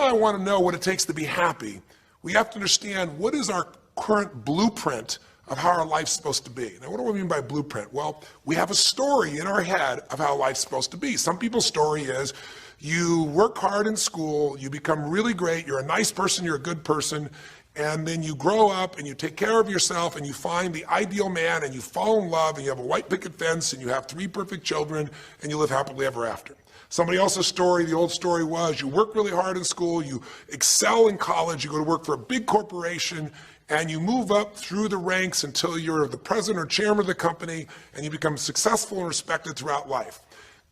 I want to know what it takes to be happy, we have to understand what is our current blueprint of how our life's supposed to be. Now, what do I mean by blueprint? Well, we have a story in our head of how life's supposed to be. Some people's story is you work hard in school, you become really great, you're a nice person, you're a good person, and then you grow up and you take care of yourself and you find the ideal man and you fall in love and you have a white picket fence and you have 3 perfect children and you live happily ever after. Somebody else's story, the old story was you work really hard in school, you excel in college, you go to work for a big corporation, and you move up through the ranks until you're the president or chairman of the company and you become successful and respected throughout life.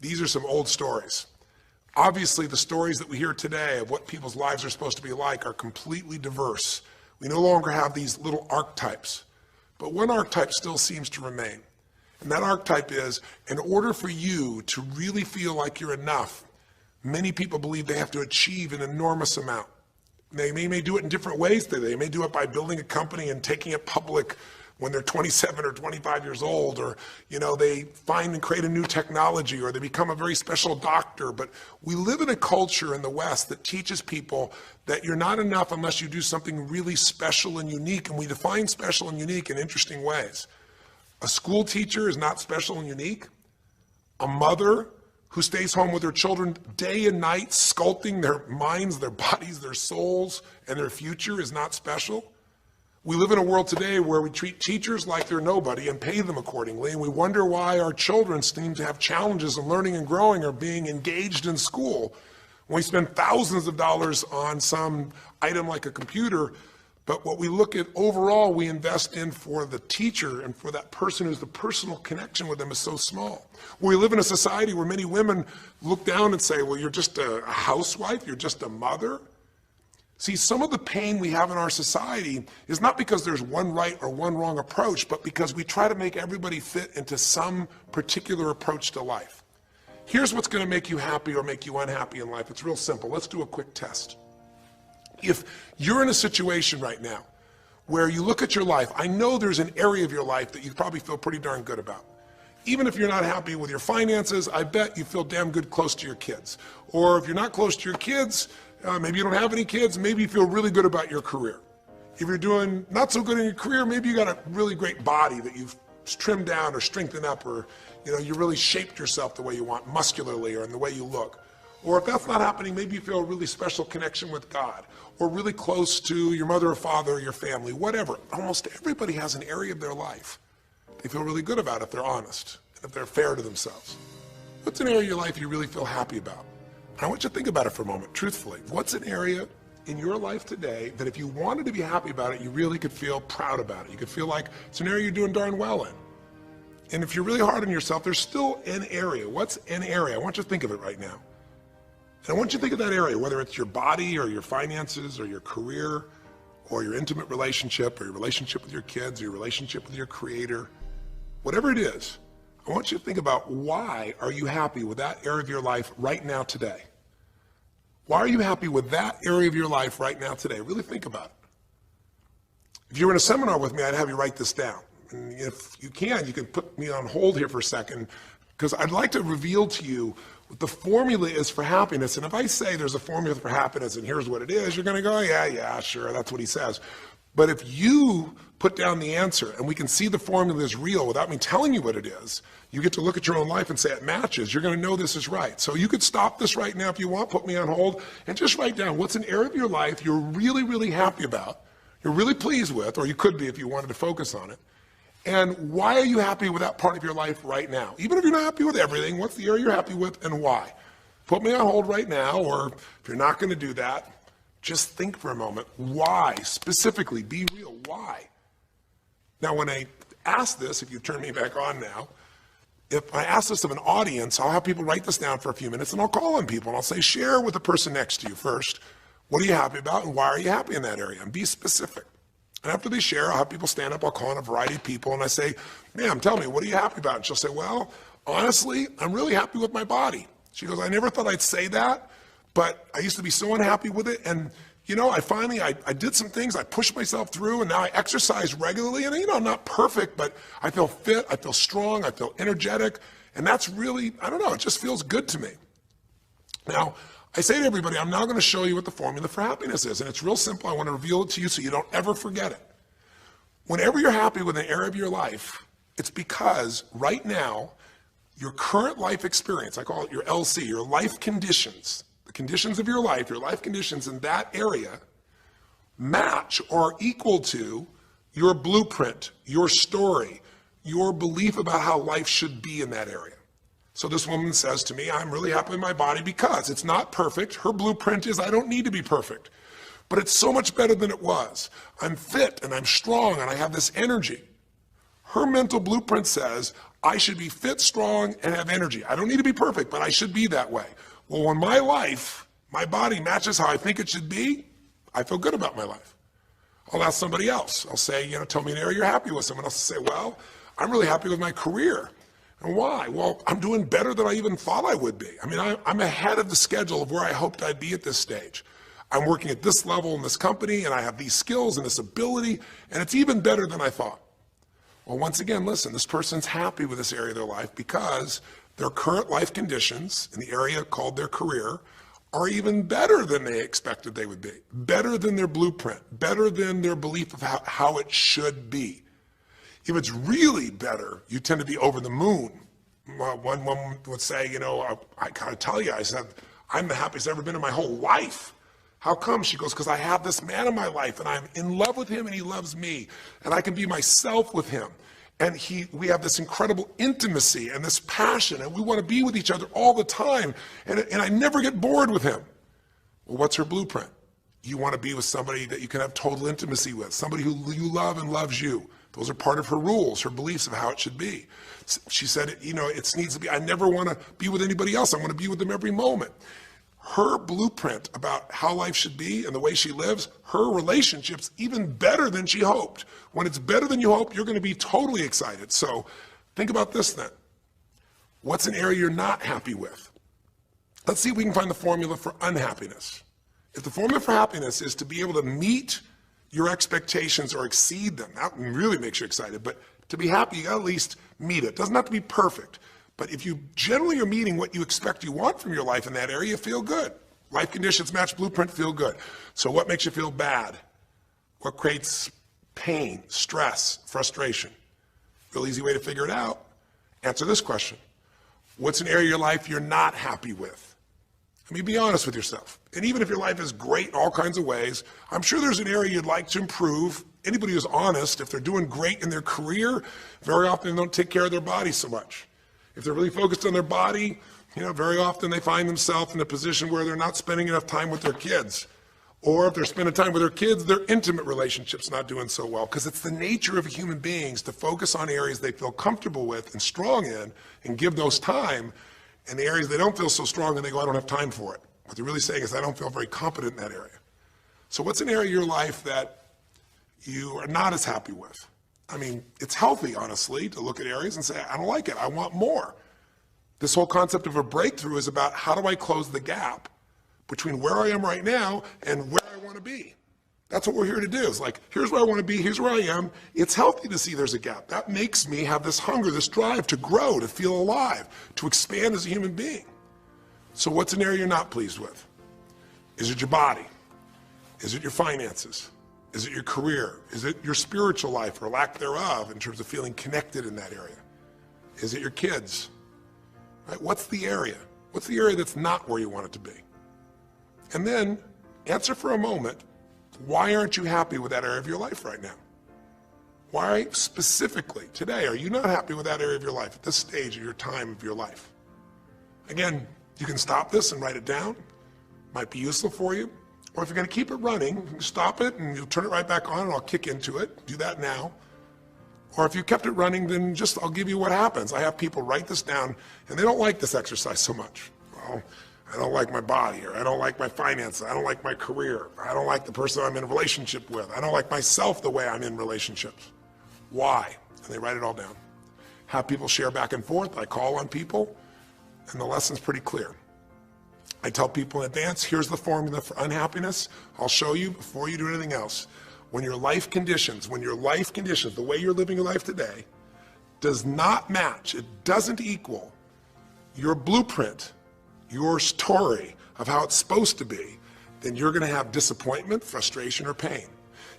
These are some old stories. Obviously, the stories that we hear today of what people's lives are supposed to be like are completely diverse. We no longer have these little archetypes, but one archetype still seems to remain. And that archetype is, in order for you to really feel like you're enough, many people believe they have to achieve an enormous amount. They may do it in different ways. They may do it by building a company and taking it public when they're 27 or 25 years old, or they find and create a new technology, or they become a very special doctor. But we live in a culture in the West that teaches people that you're not enough unless you do something really special and unique, and we define special and unique in interesting ways. A school teacher is not special and unique. A mother who stays home with her children day and night, sculpting their minds, their bodies, their souls, and their future is not special. We live in a world today where we treat teachers like they're nobody and pay them accordingly, and we wonder why our children seem to have challenges in learning and growing or being engaged in school. When we spend thousands of dollars on some item like a computer, but what we look at overall, we invest in for the teacher and for that person who's the personal connection with them is so small. We live in a society where many women look down and say, well, you're just a housewife, you're just a mother. See, some of the pain we have in our society is not because there's one right or one wrong approach, but because we try to make everybody fit into some particular approach to life. Here's what's going to make you happy or make you unhappy in life. It's real simple. Let's do a quick test. If you're in a situation right now where you look at your life, I know there's an area of your life that you probably feel pretty darn good about. Even if you're not happy with your finances, I bet you feel damn good close to your kids. Or if you're not close to your kids, maybe you don't have any kids, maybe you feel really good about your career. If you're doing not so good in your career, maybe you got a really great body that you've trimmed down or strengthened up, or you really shaped yourself the way you want, muscularly, or in the way you look. Or if that's not happening, maybe you feel a really special connection with God, or really close to your mother or father or your family, whatever. Almost everybody has an area of their life they feel really good about if they're honest, and if they're fair to themselves. What's an area of your life you really feel happy about? I want you to think about it for a moment, truthfully. What's an area in your life today that if you wanted to be happy about it, you really could feel proud about it? You could feel like it's an area you're doing darn well in. And if you're really hard on yourself, there's still an area. What's an area? I want you to think of it right now. And I want you to think of that area, whether it's your body or your finances or your career or your intimate relationship or your relationship with your kids or your relationship with your creator, whatever it is. I want you to think about, why are you happy with that area of your life right now today? Why are you happy with that area of your life right now today? Really think about it. If you were in a seminar with me, I'd have you write this down. And if you can put me on hold here for a second, because I'd like to reveal to you what the formula is for happiness. And if I say there's a formula for happiness and here's what it is, you're going to go, yeah, sure, that's what he says. But if you put down the answer and we can see the formula is real without me telling you what it is, you get to look at your own life and say it matches, you're going to know this is right. So you could stop this right now if you want, put me on hold, and just write down what's an area of your life you're really, really happy about, you're really pleased with, or you could be if you wanted to focus on it. And why are you happy with that part of your life right now? Even if you're not happy with everything, what's the area you're happy with and why? Put me on hold right now, or if you're not going to do that, just think for a moment. Why? Specifically, be real. Why? Now, when I ask this, if you turn me back on now, if I ask this of an audience, I'll have people write this down for a few minutes, and I'll call on people, and I'll say, share with the person next to you first. What are you happy about, and why are you happy in that area? And be specific. And after they share, I'll have people stand up, I'll call on a variety of people, and I say, ma'am, tell me, what are you happy about? And she'll say, well, honestly, I'm really happy with my body. She goes, I never thought I'd say that, but I used to be so unhappy with it, and I did some things, I pushed myself through, and now I exercise regularly, and I'm not perfect, but I feel fit, I feel strong, I feel energetic, and that's really, it just feels good to me. Now, I say to everybody, I'm now going to show you what the formula for happiness is. And it's real simple. I want to reveal it to you so you don't ever forget it. Whenever you're happy with an area of your life, it's because right now, your current life experience, I call it your LC, your life conditions, the conditions of your life conditions in that area match or equal to your blueprint, your story, your belief about how life should be in that area. So this woman says to me, I'm really happy with my body because it's not perfect. Her blueprint is I don't need to be perfect, but it's so much better than it was. I'm fit and I'm strong and I have this energy. Her mental blueprint says I should be fit, strong, and have energy. I don't need to be perfect, but I should be that way. Well, when my life, my body matches how I think it should be, I feel good about my life. I'll ask somebody else. I'll say, tell me an area you're happy with. Someone else will say, well, I'm really happy with my career. And why? Well, I'm doing better than I even thought I would be. I mean, I'm ahead of the schedule of where I hoped I'd be at this stage. I'm working at this level in this company, and I have these skills and this ability, and it's even better than I thought. Well, once again, listen, this person's happy with this area of their life because their current life conditions in the area called their career are even better than they expected they would be, better than their blueprint, better than their belief of how it should be. If it's really better, you tend to be over the moon. One woman would say, I gotta tell you, I said, I'm the happiest I've ever been in my whole life. How come? She goes, because I have this man in my life and I'm in love with him and he loves me and I can be myself with him. And we have this incredible intimacy and this passion and we want to be with each other all the time. And I never get bored with him. Well, what's her blueprint? You want to be with somebody that you can have total intimacy with, somebody who you love and loves you. Those are part of her rules, her beliefs of how it should be. She said, it needs to be, I never want to be with anybody else. I want to be with them every moment. Her blueprint about how life should be and the way she lives, her relationship's even better than she hoped. When it's better than you hope, you're going to be totally excited. So think about this then. What's an area you're not happy with? Let's see if we can find the formula for unhappiness. If the formula for happiness is to be able to meet your expectations or exceed them, that really makes you excited, but to be happy, you gotta at least meet it. It doesn't have to be perfect, but if you generally are meeting what you expect you want from your life in that area, you feel good. Life conditions match blueprint, feel good. So what makes you feel bad? What creates pain, stress, frustration? Real easy way to figure it out. Answer this question. What's an area of your life you're not happy with? I mean, be honest with yourself. And even if your life is great in all kinds of ways, I'm sure there's an area you'd like to improve. Anybody who's honest, if they're doing great in their career, very often they don't take care of their body so much. If they're really focused on their body, very often they find themselves in a position where they're not spending enough time with their kids. Or if they're spending time with their kids, their intimate relationship's not doing so well. Because it's the nature of human beings to focus on areas they feel comfortable with and strong in and give those time. And the areas they don't feel so strong and they go, I don't have time for it. What they're really saying is I don't feel very competent in that area. So what's an area of your life that you are not as happy with? I mean, it's healthy, honestly, to look at areas and say, I don't like it, I want more. This whole concept of a breakthrough is about how do I close the gap between where I am right now and where I want to be. That's what we're here to do. It's like, here's where I want to be, here's where I am. It's healthy to see there's a gap. That makes me have this hunger, this drive to grow, to feel alive, to expand as a human being. So what's an area you're not pleased with? Is it your body? Is it your finances? Is it your career? Is it your spiritual life or lack thereof in terms of feeling connected in that area? Is it your kids? Right? What's the area? What's the area that's not where you want it to be? And then answer for a moment, why aren't you happy with that area of your life right now? Why specifically today are you not happy with that area of your life at this stage of your time of your life? Again, you can stop this and write it down. Might be useful for you. Or if you're going to keep it running, you can stop it and you'll turn it right back on and I'll kick into it. Do that now. Or if you kept it running, then I'll give you what happens. I have people write this down and they don't like this exercise so much. Well, I don't like my body, or I don't like my finances, I don't like my career, I don't like the person I'm in a relationship with, I don't like myself the way I'm in relationships. Why? And they write it all down. Have people share back and forth. I call on people, and the lesson's pretty clear. I tell people in advance, here's the formula for unhappiness. I'll show you before you do anything else. When your life conditions, the way you're living your life today, does not match, it doesn't equal your blueprint, your story of how it's supposed to be, then you're gonna have disappointment, frustration, or pain.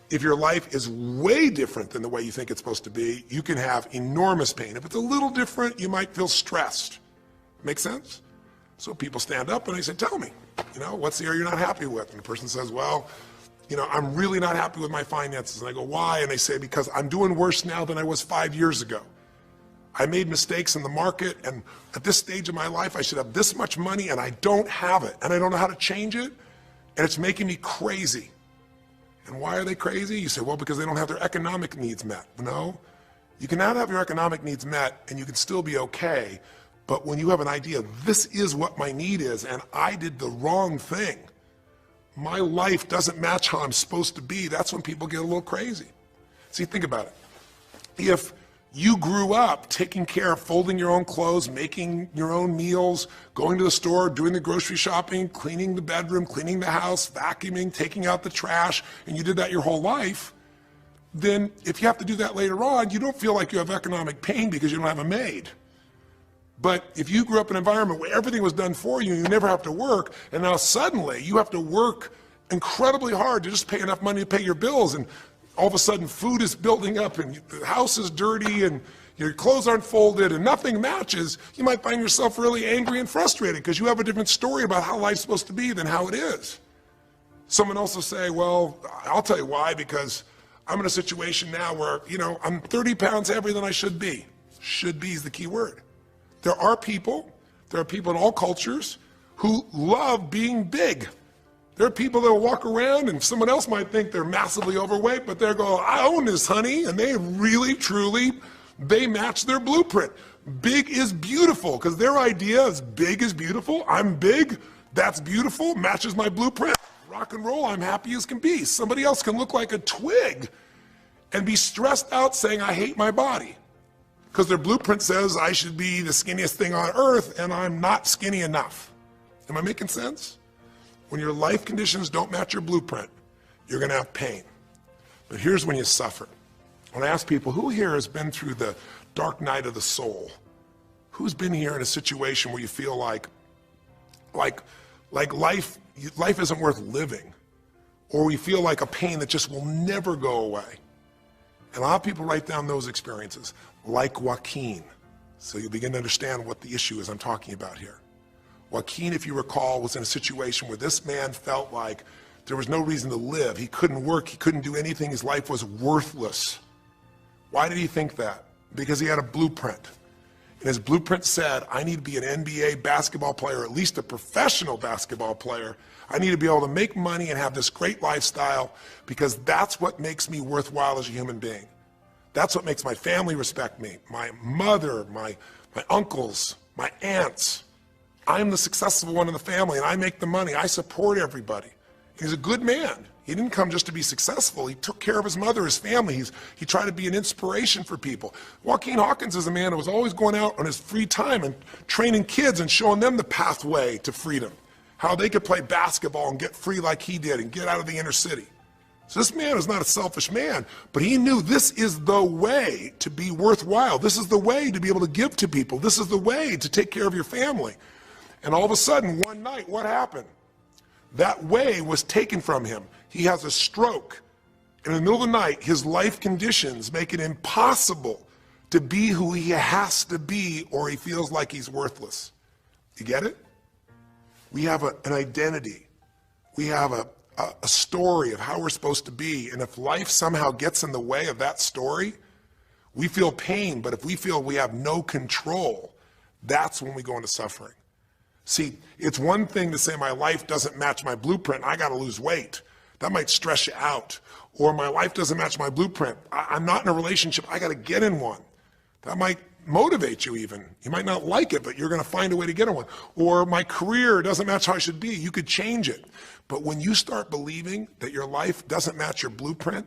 If your life is way different than the way you think it's supposed to be, you can have enormous pain. If it's a little different, you might feel stressed. Make sense? So people stand up and they say, tell me, what's the area you're not happy with? And the person says, well, I'm really not happy with my finances. And I go, why? And they say, because I'm doing worse now than I was 5 years ago. I made mistakes in the market, and at this stage of my life, I should have this much money, and I don't have it, and I don't know how to change it, and it's making me crazy. And why are they crazy? You say, well, because they don't have their economic needs met. No, you can not have your economic needs met, and you can still be okay, but when you have an idea, this is what my need is, and I did the wrong thing, my life doesn't match how I'm supposed to be, that's when people get a little crazy. See, think about it. If you grew up taking care of folding your own clothes, making your own meals, going to the store, doing the grocery shopping, cleaning the bedroom, cleaning the house, vacuuming, taking out the trash, and you did that your whole life, then if you have to do that later on, you don't feel like you have economic pain because you don't have a maid. But if you grew up in an environment where everything was done for you, you never have to work, and now suddenly you have to work incredibly hard to just pay enough money to pay your bills, and all of a sudden food is building up and the house is dirty and your clothes aren't folded and nothing matches, you might find yourself really angry and frustrated because you have a different story about how life's supposed to be than how it is. Someone else will say, well, I'll tell you why, because I'm in a situation now where, I'm 30 pounds heavier than I should be. Should be is the key word. There are people in all cultures who love being big. There are people that will walk around and someone else might think they're massively overweight, but they're going, I own this, honey, and they really, truly, they match their blueprint. Big is beautiful, because their idea is big is beautiful. I'm big, that's beautiful, matches my blueprint. Rock and roll, I'm happy as can be. Somebody else can look like a twig and be stressed out saying, I hate my body, because their blueprint says I should be the skinniest thing on earth and I'm not skinny enough. Am I making sense? When your life conditions don't match your blueprint, you're gonna have pain. But here's when you suffer. When I ask people, who here has been through the dark night of the soul? Who's been here in a situation where you feel like life isn't worth living, or we feel like a pain that just will never go away? And a lot of people write down those experiences, like Joaquin. So you'll begin to understand what the issue is I'm talking about here. Joaquin, if you recall, was in a situation where this man felt like there was no reason to live. He couldn't work, he couldn't do anything, his life was worthless. Why did he think that? Because he had a blueprint. And his blueprint said, I need to be an NBA basketball player, at least a professional basketball player. I need to be able to make money and have this great lifestyle, because that's what makes me worthwhile as a human being. That's what makes my family respect me, my mother, my uncles, my aunts. I'm the successful one in the family and I make the money, I support everybody. He's a good man. He didn't come just to be successful. He took care of his mother, his family. He tried to be an inspiration for people. Joaquin Hawkins is a man who was always going out on his free time and training kids and showing them the pathway to freedom, how they could play basketball and get free like he did and get out of the inner city. So this man is not a selfish man, but he knew this is the way to be worthwhile. This is the way to be able to give to people. This is the way to take care of your family. And all of a sudden, one night, what happened? That way was taken from him. He has a stroke. And in the middle of the night, his life conditions make it impossible to be who he has to be, or he feels like he's worthless. You get it? We have an identity. We have a story of how we're supposed to be. And if life somehow gets in the way of that story, we feel pain. But if we feel we have no control, that's when we go into suffering. See, it's one thing to say my life doesn't match my blueprint, I gotta lose weight. That might stress you out. Or my life doesn't match my blueprint, I'm not in a relationship, I gotta get in one. That might motivate you even. You might not like it, but you're gonna find a way to get in one. Or my career doesn't match how I should be, you could change it. But when you start believing that your life doesn't match your blueprint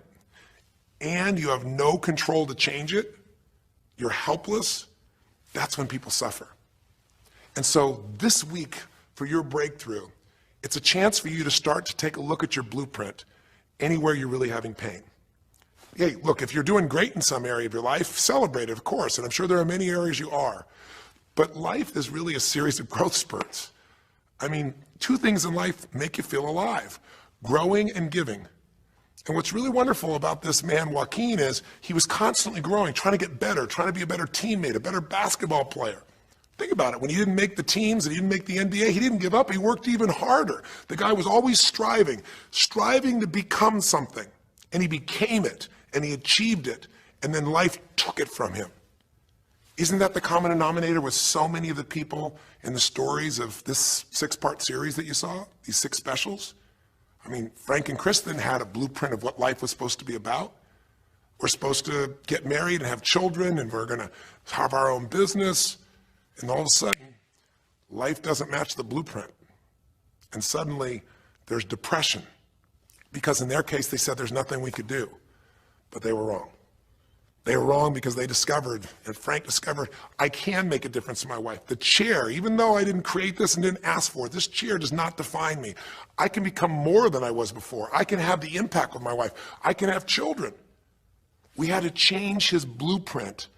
and you have no control to change it, you're helpless, that's when people suffer. And so this week, for your breakthrough, it's a chance for you to start to take a look at your blueprint anywhere you're really having pain. Hey, look, if you're doing great in some area of your life, celebrate it, of course, and I'm sure there are many areas you are. But life is really a series of growth spurts. I mean, two things in life make you feel alive: growing and giving. And what's really wonderful about this man, Joaquin, is he was constantly growing, trying to get better, trying to be a better teammate, a better basketball player. Think about it. When he didn't make the teams and he didn't make the NBA, he didn't give up. He worked even harder. The guy was always striving to become something. And he became it, and he achieved it, and then life took it from him. Isn't that the common denominator with so many of the people in the stories of this 6-part series that you saw, these 6 specials? I mean, Frank and Kristen had a blueprint of what life was supposed to be about. We're supposed to get married and have children, and we're going to have our own business. And all of a sudden, life doesn't match the blueprint. And suddenly, there's depression. Because in their case, they said there's nothing we could do. But they were wrong. They were wrong because they discovered, and Frank discovered, I can make a difference in my wife. The chair, even though I didn't create this and didn't ask for it, this chair does not define me. I can become more than I was before. I can have the impact with my wife. I can have children. We had to change his blueprint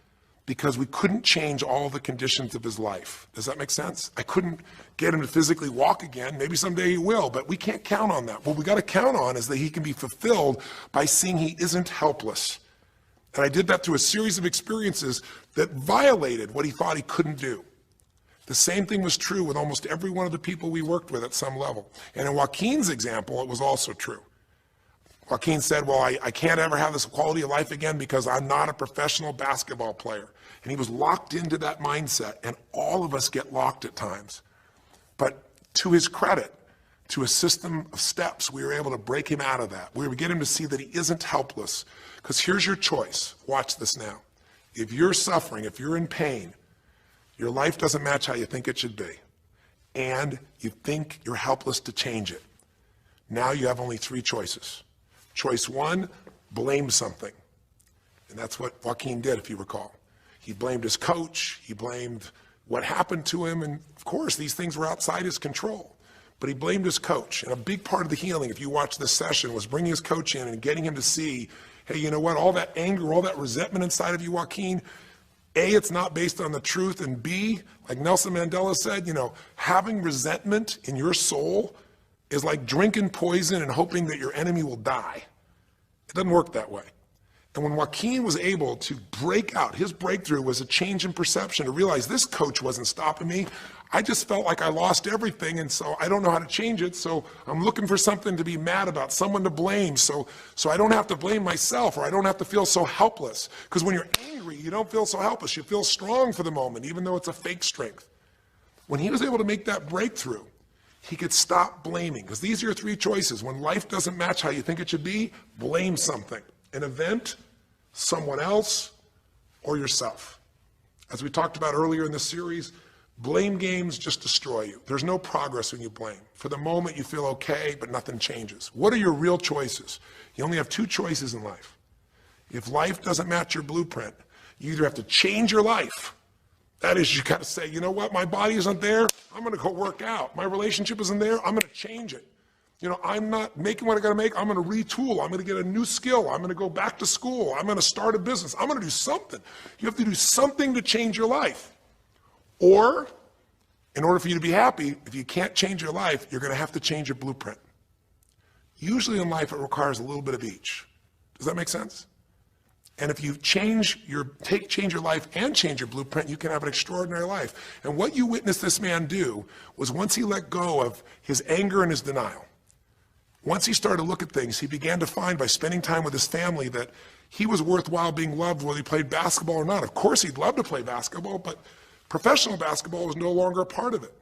because we couldn't change all the conditions of his life. Does that make sense? I couldn't get him to physically walk again. Maybe someday he will, but we can't count on that. What we got to count on is that he can be fulfilled by seeing he isn't helpless. And I did that through a series of experiences that violated what he thought he couldn't do. The same thing was true with almost every one of the people we worked with at some level. And in Joaquin's example, it was also true. Joaquin said, well, I can't ever have this quality of life again because I'm not a professional basketball player. And he was locked into that mindset, and all of us get locked at times. But to his credit, to a system of steps, we were able to break him out of that. We were getting him to see that he isn't helpless. Because here's your choice. Watch this now. If you're suffering, if you're in pain, your life doesn't match how you think it should be, and you think you're helpless to change it, now you have only 3 choices. Choice 1, blame something. And that's what Joaquin did, if you recall. He blamed his coach. He blamed what happened to him. And of course, these things were outside his control. But he blamed his coach. And a big part of the healing, if you watch this session, was bringing his coach in and getting him to see, hey, you know what, all that anger, all that resentment inside of you, Joaquin, A, it's not based on the truth, and B, like Nelson Mandela said, you know, having resentment in your soul is like drinking poison and hoping that your enemy will die. It doesn't work that way. And when Joaquin was able to break out, his breakthrough was a change in perception, to realize this coach wasn't stopping me. I just felt like I lost everything, and so I don't know how to change it, so I'm looking for something to be mad about, someone to blame, so I don't have to blame myself, or I don't have to feel so helpless. Because when you're angry, you don't feel so helpless. You feel strong for the moment, even though it's a fake strength. When he was able to make that breakthrough, he could stop blaming, because these are your 3 choices. When life doesn't match how you think it should be, blame something. An event, someone else, or yourself. As we talked about earlier in the series, blame games just destroy you. There's no progress when you blame. For the moment, you feel okay, but nothing changes. What are your real choices? You only have 2 choices in life. If life doesn't match your blueprint, you either have to change your life. That is, you got to say, you know what, my body isn't there, I'm going to go work out. My relationship isn't there, I'm going to change it. You know, I'm not making what I got to make. I'm going to retool. I'm going to get a new skill. I'm going to go back to school. I'm going to start a business. I'm going to do something. You have to do something to change your life. Or, in order for you to be happy, if you can't change your life, you're going to have to change your blueprint. Usually in life, it requires a little bit of each. Does that make sense? And if you change your life and change your blueprint, you can have an extraordinary life. And what you witnessed this man do was, once he let go of his anger and his denial, once he started to look at things, he began to find, by spending time with his family, that he was worthwhile being loved whether he played basketball or not. Of course, he'd love to play basketball, but professional basketball was no longer a part of it.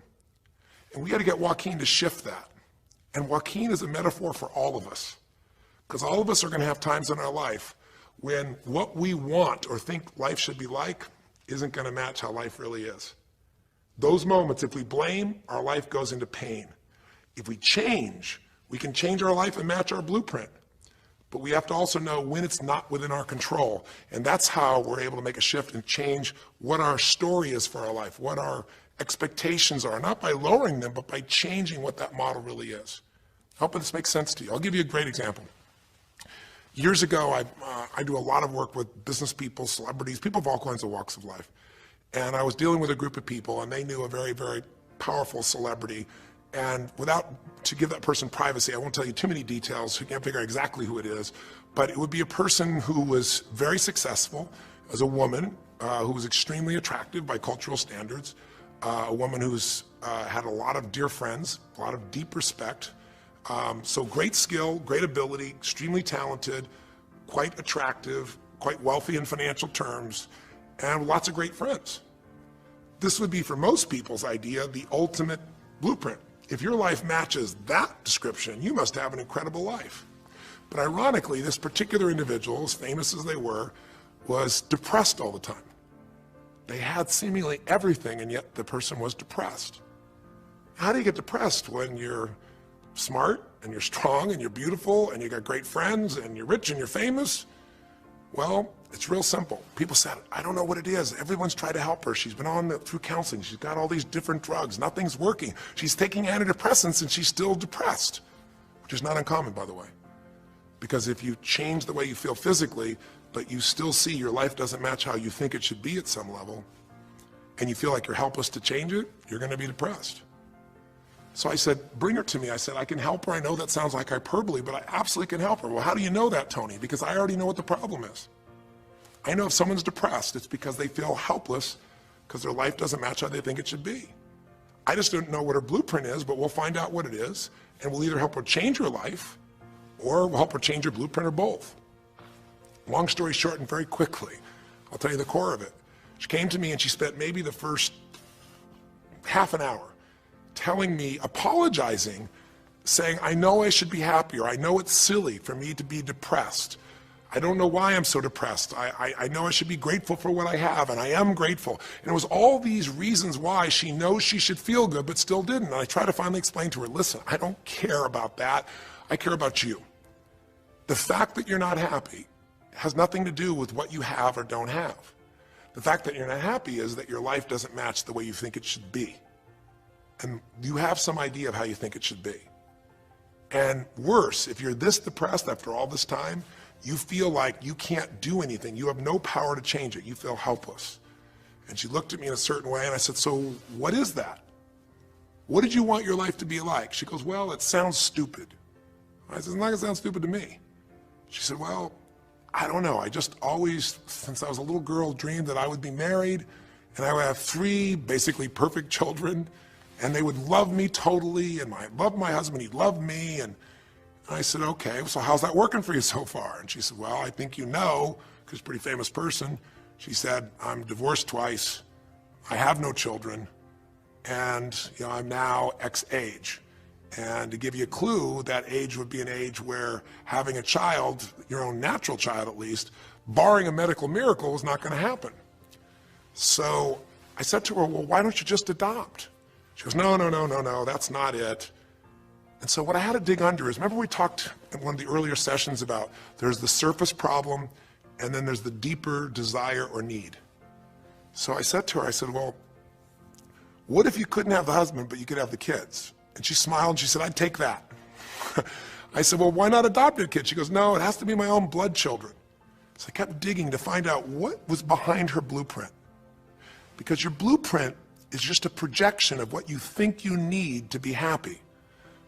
And we got to get Joaquin to shift that. And Joaquin is a metaphor for all of us, because all of us are going to have times in our life when what we want or think life should be like isn't going to match how life really is. Those moments, if we blame, our life goes into pain. If we change, we can change our life and match our blueprint. But we have to also know when it's not within our control. And that's how we're able to make a shift and change what our story is for our life, what our expectations are, not by lowering them, but by changing what that model really is. I hope this makes sense to you. I'll give you a great example. Years ago, I do a lot of work with business people, celebrities, people of all kinds of walks of life. And I was dealing with a group of people, and they knew a very, very powerful celebrity. And to give that person privacy, I won't tell you too many details, so you can't figure out exactly who it is, but it would be a person who was very successful as a woman, who was extremely attractive by cultural standards, a woman who's had a lot of dear friends, a lot of deep respect, so great skill, great ability, extremely talented, quite attractive, quite wealthy in financial terms, and lots of great friends. This would be, for most people's idea, the ultimate blueprint. If your life matches that description, you must have an incredible life. But ironically, this particular individual, as famous as they were, was depressed all the time. They had seemingly everything, and yet the person was depressed. How do you get depressed when you're smart, and you're strong, and you're beautiful, and you got great friends, and you're rich, and you're famous? Well, it's real simple. People said, I don't know what it is. Everyone's tried to help her. She's been through counseling. She's got all these different drugs. Nothing's working. She's taking antidepressants and she's still depressed, which is not uncommon, by the way. Because if you change the way you feel physically, but you still see your life doesn't match how you think it should be at some level, and you feel like you're helpless to change it, you're going to be depressed. So I said, bring her to me. I said, I can help her. I know that sounds like hyperbole, but I absolutely can help her. Well, how do you know that, Tony? Because I already know what the problem is. I know if someone's depressed, it's because they feel helpless because their life doesn't match how they think it should be. I just don't know what her blueprint is, but we'll find out what it is, and we'll either help her change her life or we'll help her change her blueprint, or both. Long story short, and very quickly, I'll tell you the core of it. She came to me and she spent maybe the first half an hour telling me, apologizing, saying, I know I should be happier. I know it's silly for me to be depressed. I don't know why I'm so depressed. I know I should be grateful for what I have, and I am grateful. And it was all these reasons why she knows she should feel good, but still didn't. And I tried to finally explain to her, listen, I don't care about that. I care about you. The fact that you're not happy has nothing to do with what you have or don't have. The fact that you're not happy is that your life doesn't match the way you think it should be. And you have some idea of how you think it should be. And worse, if you're this depressed after all this time, you feel like you can't do anything. You have no power to change it. You feel helpless. And she looked at me in a certain way, and I said, so what is that? What did you want your life to be like? She goes, well, it sounds stupid. I said, it's not going to sound stupid to me. She said, well, I don't know. I just always, since I was a little girl, dreamed that I would be married, and I would have 3 basically perfect children, and they would love me totally, and I loved my husband, he'd love me. And I said, okay, so how's that working for you so far? And she said, well, I think you know, because she's a pretty famous person. She said, I'm divorced twice, I have no children, and I'm now X age. And to give you a clue, that age would be an age where having a child, your own natural child at least, barring a medical miracle, is not going to happen. So I said to her, well, why don't you just adopt? She goes, no, that's not it. And so what I had to dig under is, remember we talked in one of the earlier sessions about there's the surface problem and then there's the deeper desire or need. So I said to her, I said, well, what if you couldn't have the husband but you could have the kids? And she smiled and she said, I'd take that. I said, well, why not adopt a kid? She goes, no, it has to be my own blood children. So I kept digging to find out what was behind her blueprint. Because your blueprint is just a projection of what you think you need to be happy.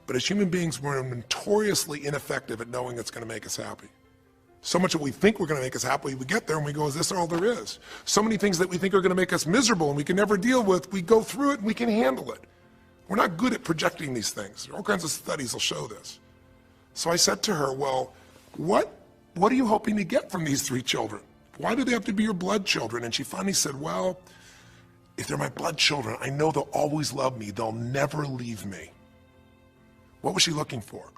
But as human beings, we're notoriously ineffective at knowing it's going to make us happy. So much that we think we're going to make us happy, we get there and we go, is this all there is? So many things that we think are going to make us miserable and we can never deal with, we go through it and we can handle it. We're not good at projecting these things. All kinds of studies will show this. So I said to her, well, what are you hoping to get from these 3 children? Why do they have to be your blood children? And she finally said, well, if they're my blood children, I know they'll always love me. They'll never leave me. What was she looking for?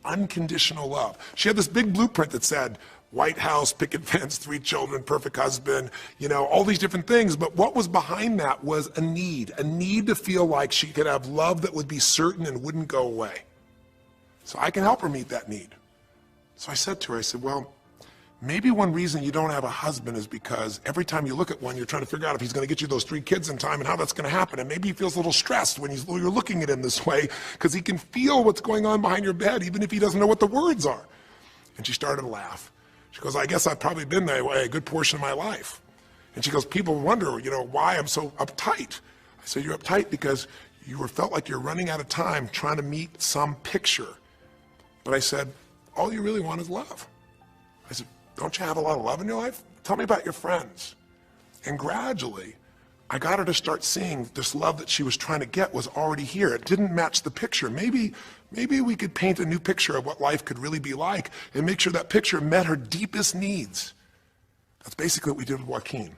Unconditional love. She had this big blueprint that said, White House, picket fence, 3 children, perfect husband, all these different things. But what was behind that was a need to feel like she could have love that would be certain and wouldn't go away. So I can help her meet that need. So I said to her, I said, well, maybe one reason you don't have a husband is because every time you look at one, you're trying to figure out if he's going to get you those 3 kids in time and how that's going to happen. And maybe he feels a little stressed when you're looking at him this way because he can feel what's going on behind your bed, even if he doesn't know what the words are. And she started to laugh. She goes, I guess I've probably been that way a good portion of my life. And she goes, people wonder, why I'm so uptight. I said, you're uptight because you felt like you're running out of time trying to meet some picture. But I said, all you really want is love. I said, don't you have a lot of love in your life? Tell me about your friends. And gradually, I got her to start seeing this love that she was trying to get was already here. It didn't match the picture. Maybe we could paint a new picture of what life could really be like and make sure that picture met her deepest needs. That's basically what we did with Joaquin.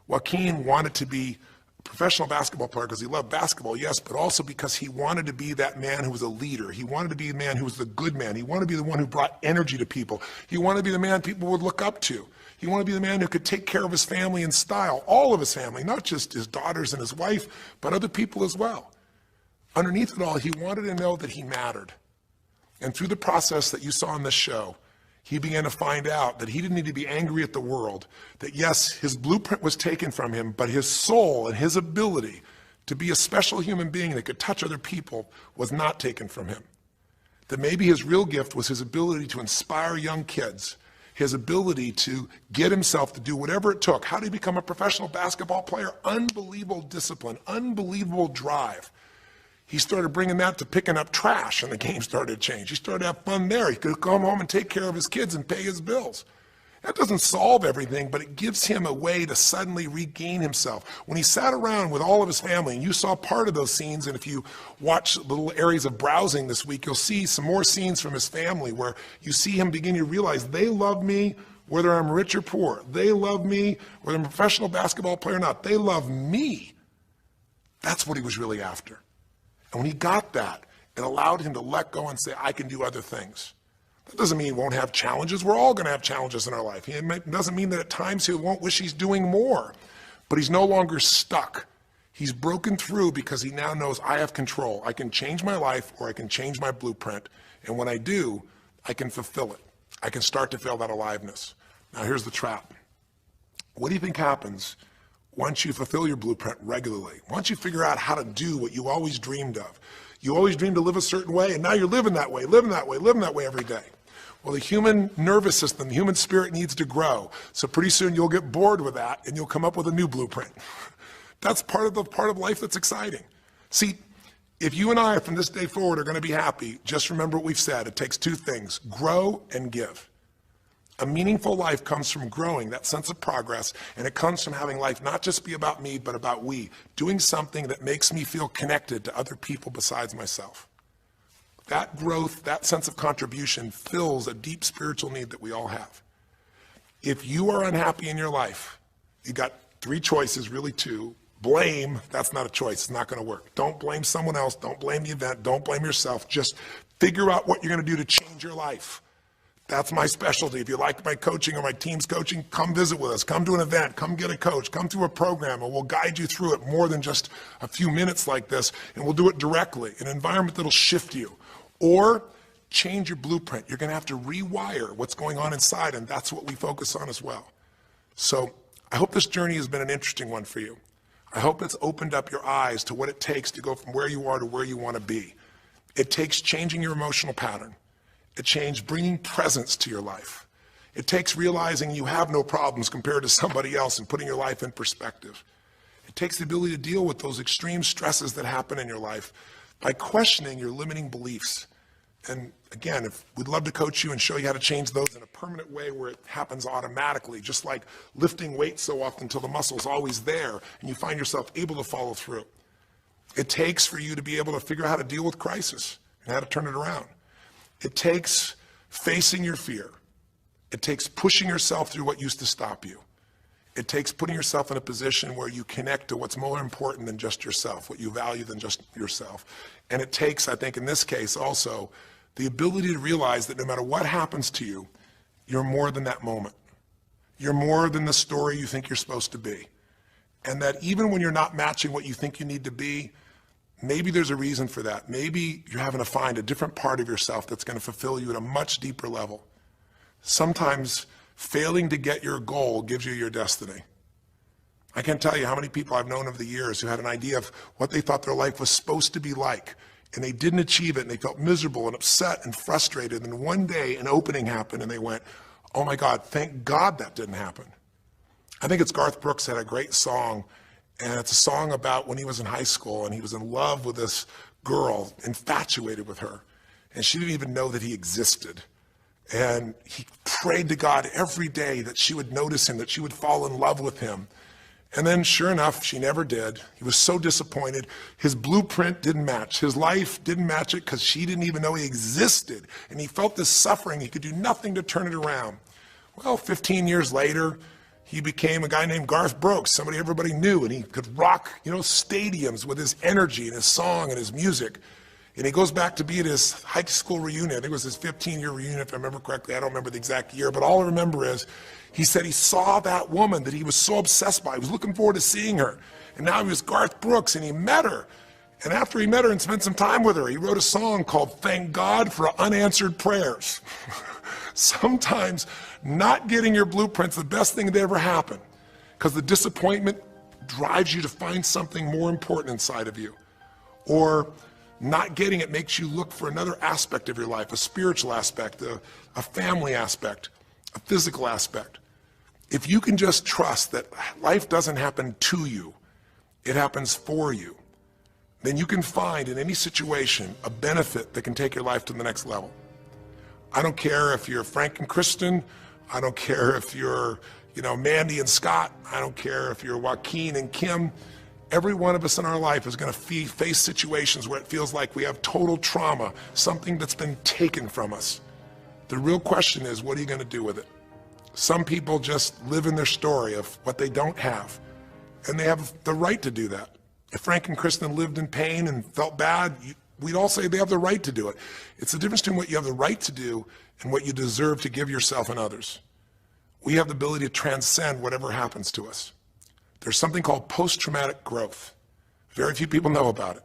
Joaquin wanted to be a professional basketball player because he loved basketball, yes, but also because he wanted to be that man who was a leader. He wanted to be the man who was the good man. He wanted to be the one who brought energy to people. He wanted to be the man people would look up to. He wanted to be the man who could take care of his family in style, all of his family, not just his daughters and his wife, but other people as well. Underneath it all, he wanted to know that he mattered. And through the process that you saw in this show, he began to find out that he didn't need to be angry at the world, that yes, his blueprint was taken from him, but his soul and his ability to be a special human being that could touch other people was not taken from him. That maybe his real gift was his ability to inspire young kids, his ability to get himself to do whatever it took. How did he become a professional basketball player? Unbelievable discipline, unbelievable drive. He started bringing that to picking up trash, and the game started to change. He started to have fun there. He could come home and take care of his kids and pay his bills. That doesn't solve everything, but it gives him a way to suddenly regain himself. When he sat around with all of his family, and you saw part of those scenes, and if you watch little areas of browsing this week, you'll see some more scenes from his family where you see him begin to realize they love me whether I'm rich or poor. They love me whether I'm a professional basketball player or not. They love me. That's what he was really after. And when he got that, it allowed him to let go and say, I can do other things. That doesn't mean he won't have challenges. We're all going to have challenges in our life. It doesn't mean that at times he won't wish he's doing more, but he's no longer stuck. He's broken through because he now knows I have control. I can change my life or I can change my blueprint. And when I do, I can fulfill it. I can start to feel that aliveness. Now here's the trap. What do you think happens once you fulfill your blueprint regularly? Once you figure out how to do what you always dreamed of? You always dreamed to live a certain way, and now you're living that way every day. Well, the human nervous system, the human spirit needs to grow. So pretty soon you'll get bored with that, and you'll come up with a new blueprint. That's part of life that's exciting. See, if you and I from this day forward are going to be happy, just remember what we've said. It takes two things: grow and give. A meaningful life comes from growing, that sense of progress, and it comes from having life not just be about me, but about we, doing something that makes me feel connected to other people besides myself. That growth, that sense of contribution fills a deep spiritual need that we all have. If you are unhappy in your life, you got three choices, really two. Blame, that's not a choice, it's not going to work. Don't blame someone else, don't blame the event, don't blame yourself. Just figure out what you're going to do to change your life. That's my specialty. If you like my coaching or my team's coaching, come visit with us. Come to an event. Come get a coach. Come through a program, and we'll guide you through it more than just a few minutes like this, and we'll do it directly, an environment that'll shift you. Or change your blueprint. You're going to have to rewire what's going on inside, and that's what we focus on as well. So I hope this journey has been an interesting one for you. I hope it's opened up your eyes to what it takes to go from where you are to where you want to be. It takes changing your emotional pattern. It takes bringing presence to your life. It takes realizing you have no problems compared to somebody else and putting your life in perspective. It takes the ability to deal with those extreme stresses that happen in your life by questioning your limiting beliefs. And again, we'd love to coach you and show you how to change those in a permanent way where it happens automatically, just like lifting weights so often until the muscle's always there and you find yourself able to follow through. It takes for you to be able to figure out how to deal with crisis and how to turn it around. It takes facing your fear. It takes pushing yourself through what used to stop you. It takes putting yourself in a position where you connect to what's more important than just yourself, what you value than just yourself. And it takes, I think in this case also, the ability to realize that no matter what happens to you, you're more than that moment. You're more than the story you think you're supposed to be. And that even when you're not matching what you think you need to be, maybe there's a reason for that. Maybe you're having to find a different part of yourself that's going to fulfill you at a much deeper level. Sometimes failing to get your goal gives you your destiny. I can't tell you how many people I've known over the years who had an idea of what they thought their life was supposed to be like, and they didn't achieve it, and they felt miserable and upset and frustrated, and one day an opening happened, and they went, oh my God, thank God that didn't happen. I think it's Garth Brooks had a great song, And it's a song about when he was in high school and he was in love with this girl, infatuated with her. And she didn't even know that he existed. And he prayed to God every day that she would notice him, that she would fall in love with him. And then sure enough, she never did. He was so disappointed. His blueprint didn't match. His life didn't match it because she didn't even know he existed. And he felt this suffering. He could do nothing to turn it around. Well, 15 years later, he became a guy named Garth Brooks, somebody everybody knew, and he could rock, stadiums with his energy and his song and his music. And he goes back to be at his high school reunion. I think it was his 15-year reunion, if I remember correctly. I don't remember the exact year, but all I remember is he said he saw that woman that he was so obsessed by. He was looking forward to seeing her. And now he was Garth Brooks, and he met her. And after he met her and spent some time with her, he wrote a song called Thank God for Unanswered Prayers. Sometimes not getting your blueprint's the best thing that ever happened, because the disappointment drives you to find something more important inside of you. Or not getting it makes you look for another aspect of your life, a spiritual aspect, a family aspect, a physical aspect. If you can just trust that life doesn't happen to you, it happens for you, then you can find in any situation a benefit that can take your life to the next level. I don't care if you're Frank and Kristen. I don't care if you're, Mandy and Scott. I don't care if you're Joaquin and Kim. Every one of us in our life is going to face situations where it feels like we have total trauma, something that's been taken from us. The real question is, what are you going to do with it? Some people just live in their story of what they don't have, and they have the right to do that. If Frank and Kristen lived in pain and felt bad, we'd all say they have the right to do it. It's the difference between what you have the right to do and what you deserve to give yourself and others. We have the ability to transcend whatever happens to us. There's something called post-traumatic growth. Very few people know about it.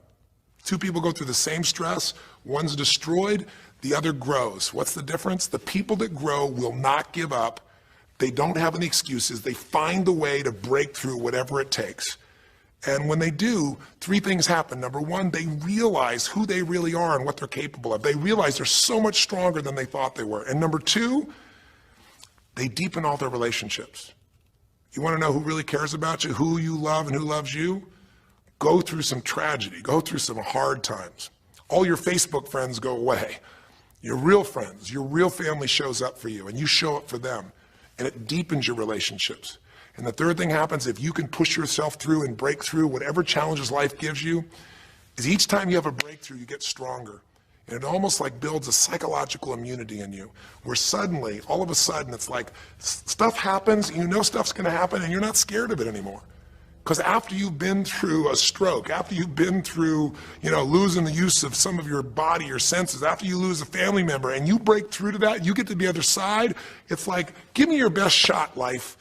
Two people go through the same stress. One's destroyed, the other grows. What's the difference? The people that grow will not give up. They don't have any excuses. They find the way to break through whatever it takes. And when they do, three things happen. Number one, they realize who they really are and what they're capable of. They realize they're so much stronger than they thought they were. And number two, they deepen all their relationships. You want to know who really cares about you, who you love and who loves you? Go through some tragedy, go through some hard times. All your Facebook friends go away. Your real friends, your real family shows up for you, and you show up for them, and it deepens your relationships. And the third thing happens, if you can push yourself through and break through whatever challenges life gives you, is each time you have a breakthrough, you get stronger. And it almost like builds a psychological immunity in you, where suddenly, all of a sudden, it's like stuff happens, you know stuff's gonna happen, and you're not scared of it anymore. Because after you've been through a stroke, after you've been through, losing the use of some of your body, your senses, after you lose a family member, and you break through to that, you get to the other side, it's like, give me your best shot, life.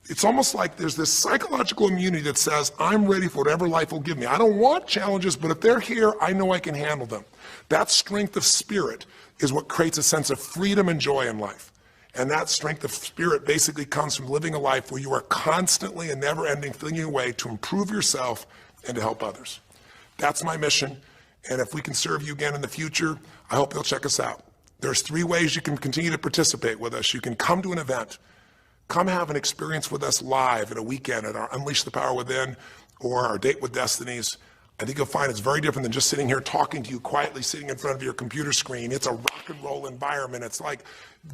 It's almost like there's this psychological immunity that says, I'm ready for whatever life will give me. I don't want challenges, but if they're here, I know I can handle them. That strength of spirit is what creates a sense of freedom and joy in life. And that strength of spirit basically comes from living a life where you are constantly and never-ending thinking a way to improve yourself and to help others. That's my mission, and if we can serve you again in the future, I hope you'll check us out. There's 3 ways you can continue to participate with us. You can come to an event, come have an experience with us live at a weekend at our Unleash the Power Within or our Date with Destinies. I think you'll find it's very different than just sitting here talking to you quietly, sitting in front of your computer screen. It's a rock and roll environment. It's like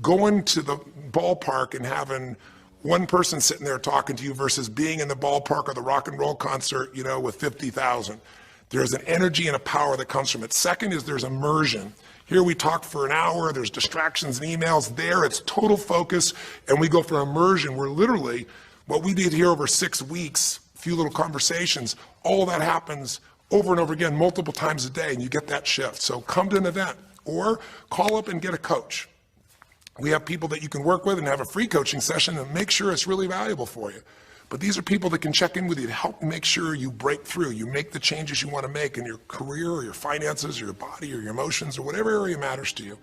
going to the ballpark and having one person sitting there talking to you versus being in the ballpark or the rock and roll concert, with 50,000. There's an energy and a power that comes from it. Second is there's immersion. Here we talk for an hour, there's distractions and emails. There it's total focus, and we go for immersion where literally what we did here over 6 weeks, a few little conversations, all that happens over and over again, multiple times a day, and you get that shift. So come to an event or call up and get a coach. We have people that you can work with and have a free coaching session and make sure it's really valuable for you. But these are people that can check in with you to help make sure you break through, you make the changes you want to make in your career or your finances or your body or your emotions or whatever area matters to you.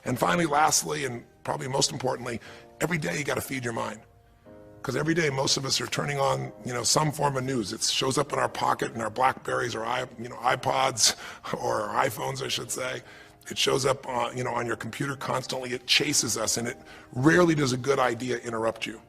And finally, lastly, and probably most importantly, every day you got to feed your mind. Because every day most of us are turning on, some form of news. It shows up in our pocket, in our Blackberries or iPods or our iPhones, I should say. It shows up on your computer constantly. It chases us, and it rarely does a good idea interrupt you.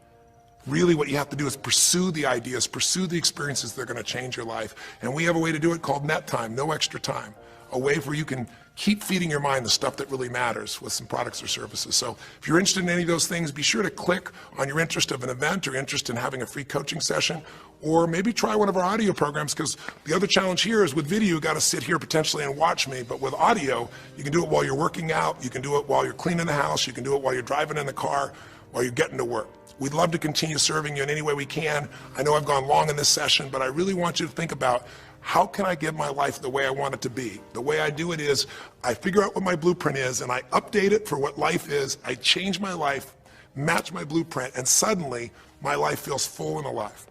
Really what you have to do is pursue the ideas, pursue the experiences that are going to change your life. And we have a way to do it called net time, no extra time. A way where you can keep feeding your mind the stuff that really matters with some products or services. So if you're interested in any of those things, be sure to click on your interest of an event or interest in having a free coaching session, or maybe try one of our audio programs, because the other challenge here is with video, you got to sit here potentially and watch me, but with audio, you can do it while you're working out, you can do it while you're cleaning the house, you can do it while you're driving in the car, while you're getting to work. We'd love to continue serving you in any way we can. I know I've gone long in this session, but I really want you to think about, how can I get my life the way I want it to be? The way I do it is I figure out what my blueprint is and I update it for what life is. I change my life, match my blueprint, and suddenly my life feels full and alive.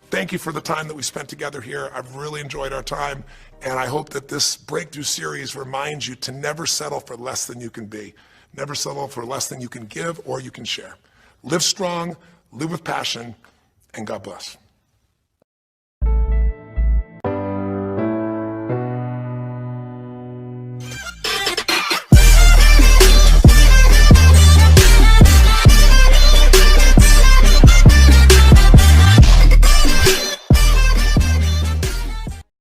Thank you for the time that we spent together here. I've really enjoyed our time, and I hope that this breakthrough series reminds you to never settle for less than you can be. Never settle for less than you can give or you can share. Live strong, live with passion, and God bless.